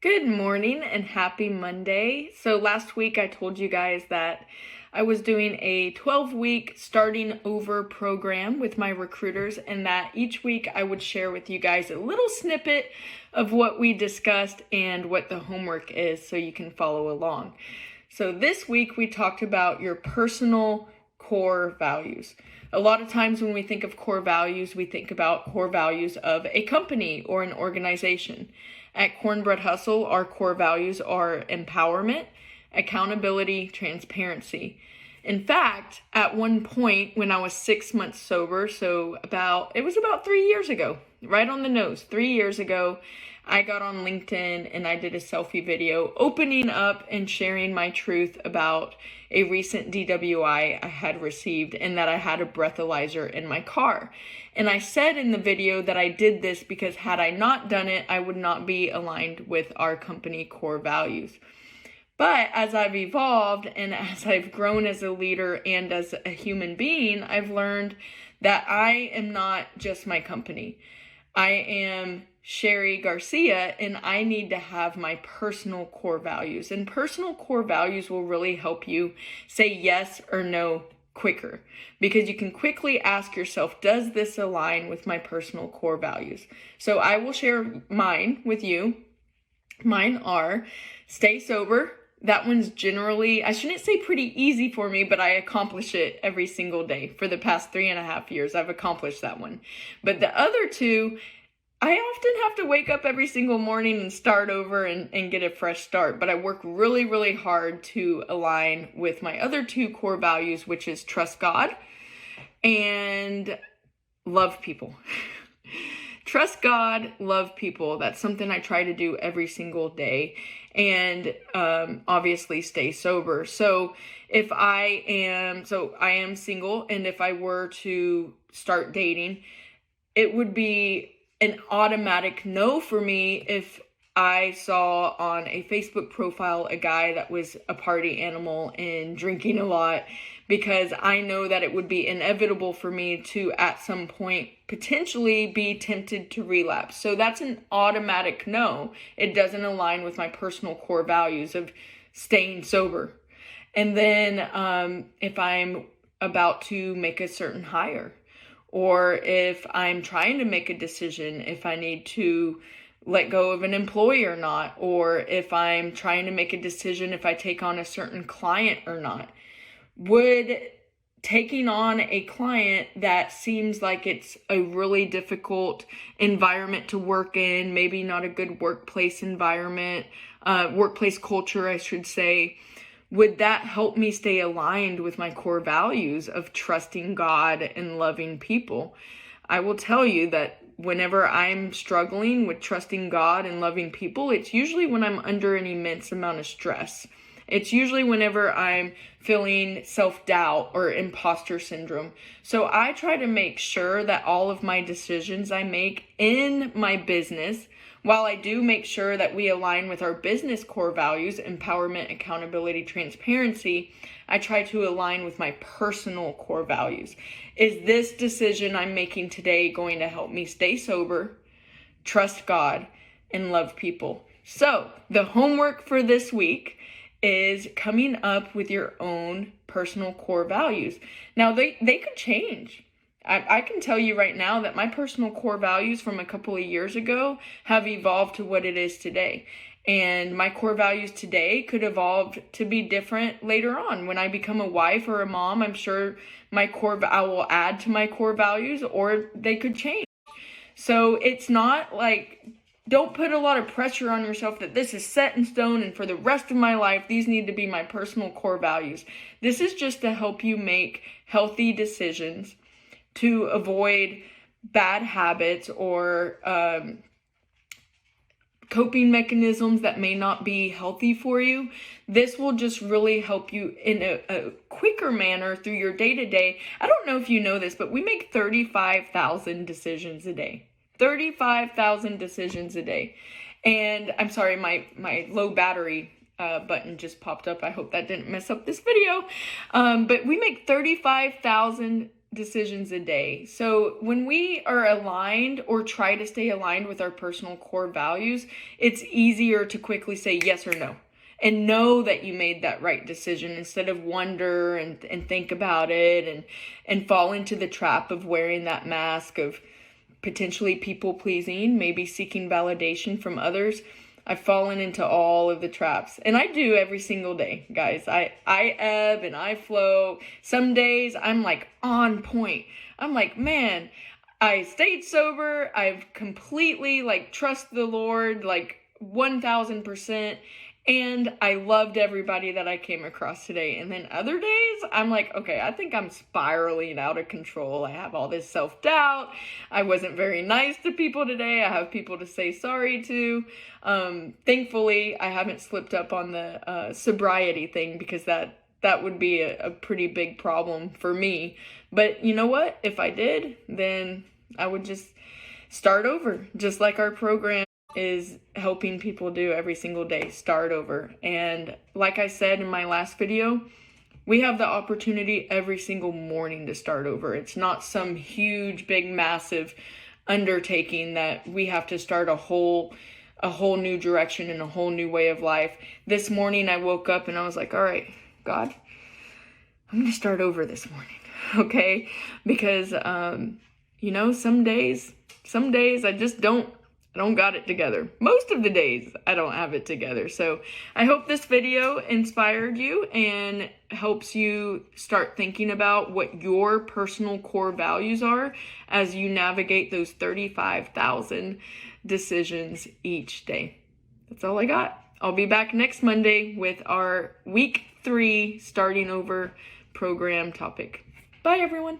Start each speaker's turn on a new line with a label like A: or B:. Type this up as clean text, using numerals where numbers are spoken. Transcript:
A: Good morning and happy Monday. So last week I told you guys that I was doing a 12-week starting over program with my recruiters, and that each week I would share with you guys a little snippet of what we discussed and what the homework is so you can follow along. So this week we talked about your personal core values. A lot of times when we think of core values, we think about core values of a company or an organization. At Cornbread Hustle, our core values are empowerment, accountability, transparency. In fact, at one point when I was 6 months sober, it was about 3 years ago, right on the nose, 3 years ago, I got on LinkedIn and I did a selfie video opening up and sharing my truth about a recent DWI I had received and that I had a breathalyzer in my car. And I said in the video that I did this because had I not done it, I would not be aligned with our company core values. But as I've evolved and as I've grown as a leader and as a human being, I've learned that I am not just my company. I am Cheri, Garcia, and I need to have my personal core values. And personal core values will really help you say yes or no quicker, because you can quickly ask yourself, does this align with my personal core values? So I will share mine with you. Mine are stay sober. That one's generally, I shouldn't say pretty easy for me, but I accomplish it every single day. For the past 3.5 years, I've accomplished that one. But the other two, I often have to wake up every single morning and start over and get a fresh start. But I work really, really hard to align with my other two core values, which is trust God and love people. Trust God, love people. That's something I try to do every single day. And obviously stay sober. So I am single, and if I were to start dating, it would be an automatic no for me if I saw on a Facebook profile a guy that was a party animal and drinking a lot, because I know that it would be inevitable for me to at some point potentially be tempted to relapse. So that's an automatic no. It doesn't align with my personal core values of staying sober. And then if I'm about to make a certain hire, or if I'm trying to make a decision, if I need to let go of an employee or not, or if I'm trying to make a decision if I take on a certain client or not. Would taking on a client that seems like it's a really difficult environment to work in, maybe not a good workplace environment, workplace culture, I should say, would that help me stay aligned with my core values of trusting God and loving people? I will tell you that whenever I'm struggling with trusting God and loving people, it's usually when I'm under an immense amount of stress. It's usually whenever I'm feeling self-doubt or imposter syndrome. So I try to make sure that all of my decisions I make in my business, while I do make sure that we align with our business core values, empowerment, accountability, transparency, I try to align with my personal core values. Is this decision I'm making today going to help me stay sober, trust God, and love people? So the homework for this week is coming up with your own personal core values. Now, they could change. I can tell you right now that my personal core values from a couple of years ago have evolved to what it is today. And my core values today could evolve to be different later on. When I become a wife or a mom, I'm sure I will add to my core values, or they could change. So it's not like, don't put a lot of pressure on yourself that this is set in stone and for the rest of my life, these need to be my personal core values. This is just to help you make healthy decisions, to avoid bad habits or coping mechanisms that may not be healthy for you. This will just really help you in a quicker manner through your day-to-day. I don't know if you know this, but we make 35,000 decisions a day. 35,000 decisions a day. And I'm sorry, my low battery button just popped up. I hope that didn't mess up this video. But we make 35,000 decisions a day. So when we are aligned or try to stay aligned with our personal core values, it's easier to quickly say yes or no and know that you made that right decision instead of wonder and think about it and fall into the trap of wearing that mask of potentially people pleasing, maybe seeking validation from others. I've fallen into all of the traps, and I do every single day, guys. I ebb and I flow. Some days I'm like on point. I'm like, man, I stayed sober. I've completely like trust the Lord, like 1000%. And I loved everybody that I came across today. And then other days, I'm like, okay, I think I'm spiraling out of control. I have all this self-doubt. I wasn't very nice to people today. I have people to say sorry to. Thankfully, I haven't slipped up on the sobriety thing because that would be a pretty big problem for me. But you know what? If I did, then I would just start over, just like our program is helping people do every single day, start over. And like I said in my last video, we have the opportunity every single morning to start over. It's not some huge, big, massive undertaking that we have to start a whole new direction and a whole new way of life. This morning I woke up and I was like, all right, God, I'm going to start over this morning. Okay. Because, some days I just don't got it together. Most of the days I don't have it together. So I hope this video inspired you and helps you start thinking about what your personal core values are as you navigate those 35,000 decisions each day. That's all I got. I'll be back next Monday with our week 3 starting over program topic. Bye everyone.